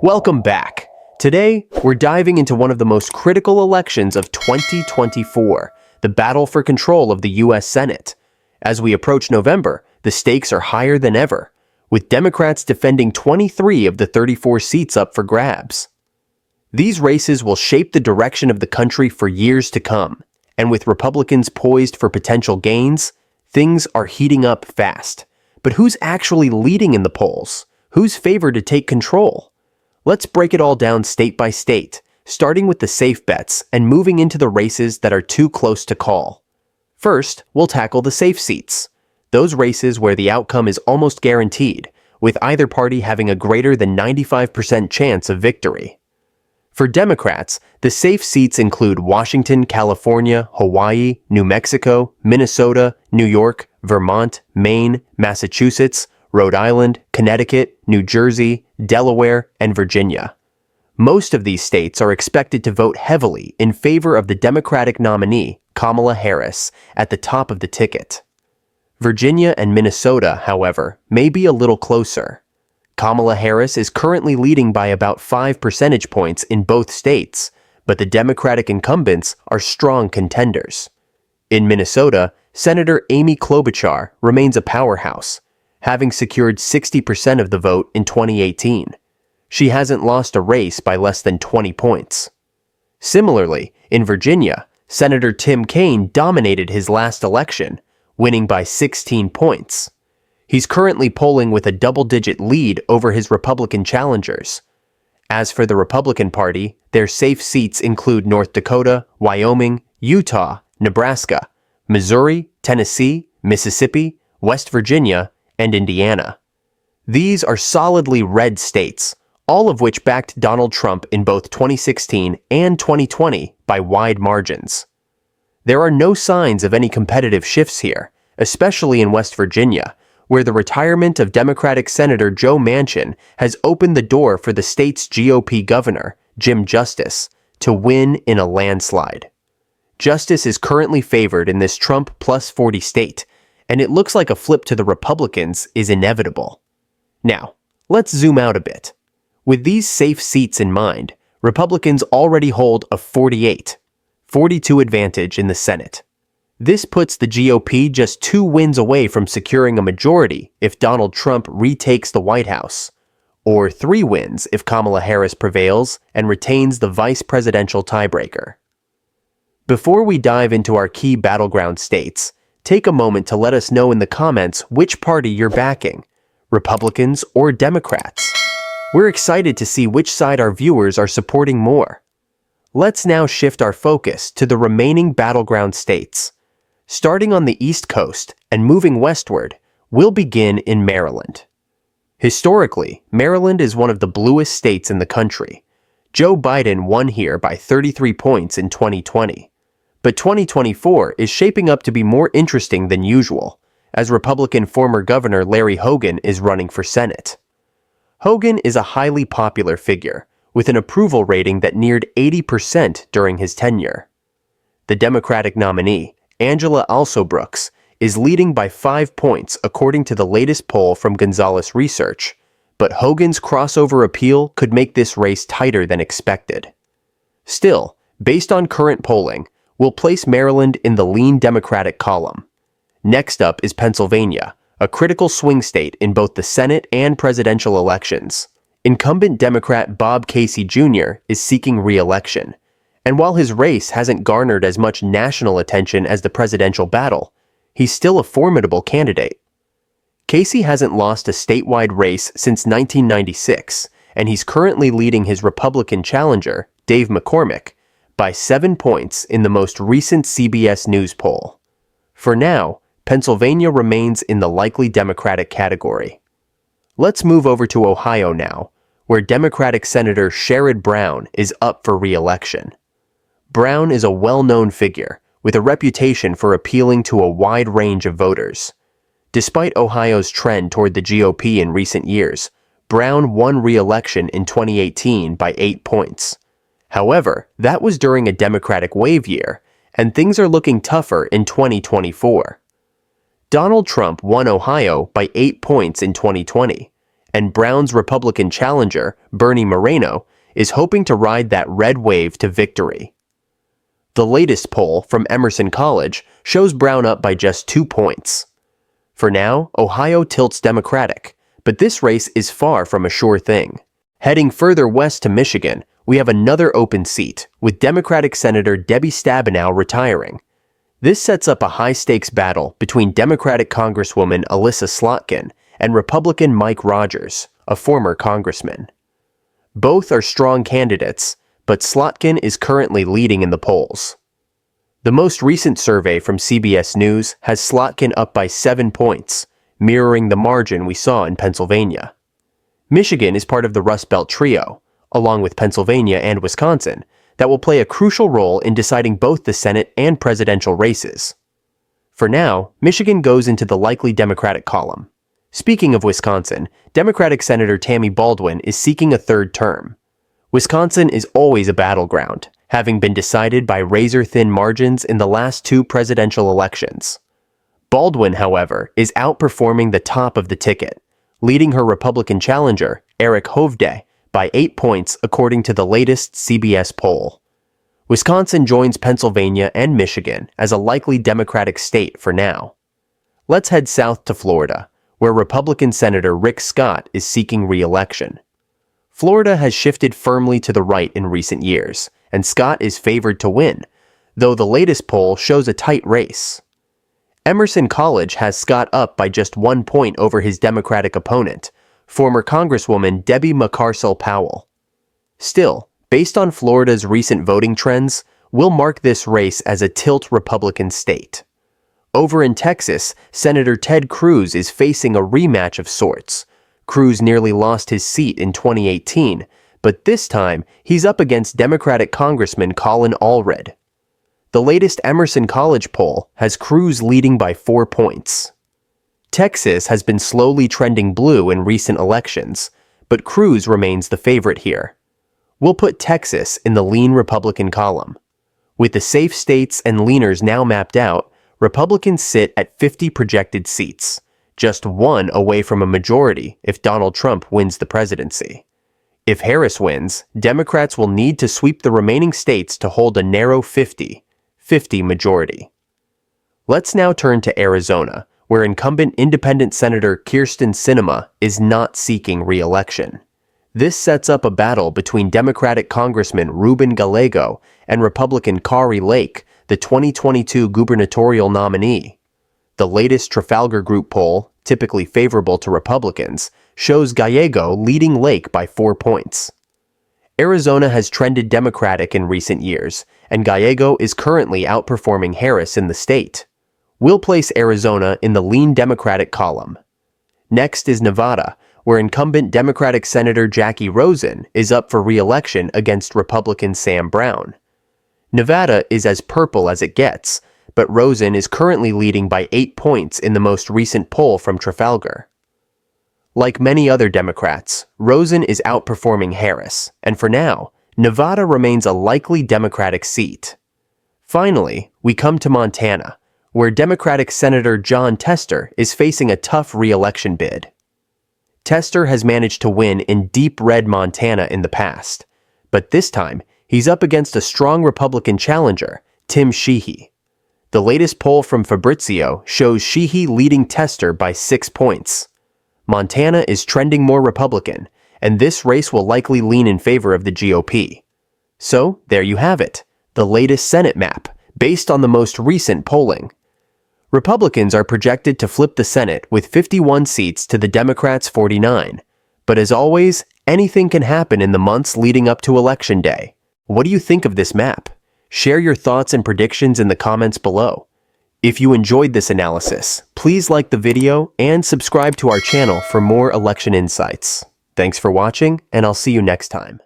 Welcome back. Today, we're diving into one of the most critical elections of 2024, the battle for control of the U.S. Senate. As we approach November, the stakes are higher than ever, with Democrats defending 23 of the 34 seats up for grabs. These races will shape the direction of the country for years to come, and with Republicans poised for potential gains, things are heating up fast. But who's actually leading in the polls? Who's favored to take control? Let's break it all down state by state, starting with the safe bets and moving into the races that are too close to call. First, we'll tackle the safe seats, those races where the outcome is almost guaranteed, with either party having a greater than 95% chance of victory. For Democrats, the safe seats include Washington, California, Hawaii, New Mexico, Minnesota, New York, Vermont, Maine, Massachusetts, Rhode Island, Connecticut, New Jersey, Delaware, and Virginia. Most of these states are expected to vote heavily in favor of the Democratic nominee, Kamala Harris, at the top of the ticket. Virginia and Minnesota, however, may be a little closer. Kamala Harris is currently leading by about 5 percentage points in both states, but the Democratic incumbents are strong contenders. In Minnesota, Senator Amy Klobuchar remains a powerhouse, having secured 60% of the vote in 2018. She hasn't lost a race by less than 20 points. Similarly, in Virginia, Senator Tim Kaine dominated his last election, winning by 16 points. He's currently polling with a double-digit lead over his Republican challengers. As for the Republican Party, their safe seats include North Dakota, Wyoming, Utah, Nebraska, Missouri, Tennessee, Mississippi, West Virginia, and Indiana. These are solidly red states, all of which backed Donald Trump in both 2016 and 2020 by wide margins. There are no signs of any competitive shifts here, especially in West Virginia, where the retirement of Democratic Senator Joe Manchin has opened the door for the state's GOP governor, Jim Justice, to win in a landslide. Justice is currently favored in this Trump plus 40 state, and it looks like a flip to the Republicans is inevitable. Now, let's zoom out a bit. With these safe seats in mind, Republicans already hold a 48-42 advantage in the Senate. This puts the GOP just 2 wins away from securing a majority if Donald Trump retakes the White House, or 3 wins if Kamala Harris prevails and retains the vice presidential tiebreaker. Before we dive into our key battleground states, take a moment to let us know in the comments which party you're backing, Republicans or Democrats. We're excited to see which side our viewers are supporting more. Let's now shift our focus to the remaining battleground states. Starting on the East Coast and moving westward, we'll begin in Maryland. Historically, Maryland is one of the bluest states in the country. Joe Biden won here by 33 points in 2020. But 2024 is shaping up to be more interesting than usual, as Republican former Governor Larry Hogan is running for Senate. Hogan is a highly popular figure, with an approval rating that neared 80% during his tenure. The Democratic nominee, Angela Alsobrooks, is leading by 5 points according to the latest poll from Gonzalez Research, but Hogan's crossover appeal could make this race tighter than expected. Still, based on current polling, we'll place Maryland in the lean Democratic column. Next up is Pennsylvania, a critical swing state in both the Senate and presidential elections. Incumbent Democrat Bob Casey Jr. is seeking re-election, and while his race hasn't garnered as much national attention as the presidential battle, he's still a formidable candidate. Casey hasn't lost a statewide race since 1996, and he's currently leading his Republican challenger, Dave McCormick, by 7 points in the most recent CBS News poll. For now, Pennsylvania remains in the likely Democratic category. Let's move over to Ohio now, where Democratic Senator Sherrod Brown is up for re-election. Brown is a well-known figure, with a reputation for appealing to a wide range of voters. Despite Ohio's trend toward the GOP in recent years, Brown won re-election in 2018 by 8 points. However, that was during a Democratic wave year, and things are looking tougher in 2024. Donald Trump won Ohio by 8 points in 2020, and Brown's Republican challenger, Bernie Moreno, is hoping to ride that red wave to victory. The latest poll from Emerson College shows Brown up by just 2 points. For now, Ohio tilts Democratic, but this race is far from a sure thing. Heading further west to Michigan, we have another open seat, with Democratic Senator Debbie Stabenow retiring. This sets up a high-stakes battle between Democratic Congresswoman Alyssa Slotkin and Republican Mike Rogers, a former congressman. Both are strong candidates, but Slotkin is currently leading in the polls. The most recent survey from CBS News has Slotkin up by 7 points, mirroring the margin we saw in Pennsylvania. Michigan is part of the Rust Belt trio, along with Pennsylvania and Wisconsin, that will play a crucial role in deciding both the Senate and presidential races. For now, Michigan goes into the likely Democratic column. Speaking of Wisconsin, Democratic Senator Tammy Baldwin is seeking a third term. Wisconsin is always a battleground, having been decided by razor-thin margins in the last 2 presidential elections. Baldwin, however, is outperforming the top of the ticket, leading her Republican challenger, Eric Hovde, by 8 points according to the latest CBS poll. Wisconsin joins Pennsylvania and Michigan as a likely Democratic state for now. Let's head south to Florida, where Republican Senator Rick Scott is seeking re-election. Florida has shifted firmly to the right in recent years, and Scott is favored to win, though the latest poll shows a tight race. Emerson College has Scott up by just 1 point over his Democratic opponent, former Congresswoman Debbie McCarcel-Powell. Still, based on Florida's recent voting trends, we'll mark this race as a tilt Republican state. Over in Texas, Senator Ted Cruz is facing a rematch of sorts. Cruz nearly lost his seat in 2018, but this time he's up against Democratic Congressman Colin Allred. The latest Emerson College poll has Cruz leading by 4 points. Texas has been slowly trending blue in recent elections, but Cruz remains the favorite here. We'll put Texas in the lean Republican column. With the safe states and leaners now mapped out, Republicans sit at 50 projected seats, just 1 away from a majority if Donald Trump wins the presidency. If Harris wins, Democrats will need to sweep the remaining states to hold a narrow 50-50 majority. Let's now turn to Arizona, where incumbent independent Senator Kyrsten Sinema is not seeking re-election. This sets up a battle between Democratic Congressman Ruben Gallego and Republican Kari Lake, the 2022 gubernatorial nominee. The latest Trafalgar Group poll, typically favorable to Republicans, shows Gallego leading Lake by 4 points. Arizona has trended Democratic in recent years, and Gallego is currently outperforming Harris in the state. We'll place Arizona in the lean Democratic column. Next is Nevada, where incumbent Democratic Senator Jackie Rosen is up for re-election against Republican Sam Brown. Nevada is as purple as it gets, but Rosen is currently leading by 8 points in the most recent poll from Trafalgar. Like many other Democrats, Rosen is outperforming Harris, and for now, Nevada remains a likely Democratic seat. Finally, we come to Montana, where Democratic Senator Jon Tester is facing a tough re-election bid. Tester has managed to win in deep red Montana in the past, but this time he's up against a strong Republican challenger, Tim Sheehy. The latest poll from Fabrizio shows Sheehy leading Tester by 6 points. Montana is trending more Republican, and this race will likely lean in favor of the GOP. So, there you have it, the latest Senate map, based on the most recent polling. Republicans are projected to flip the Senate with 51 seats to the Democrats' 49. But as always, anything can happen in the months leading up to Election Day. What do you think of this map? Share your thoughts and predictions in the comments below. If you enjoyed this analysis, please like the video and subscribe to our channel for more election insights. Thanks for watching, and I'll see you next time.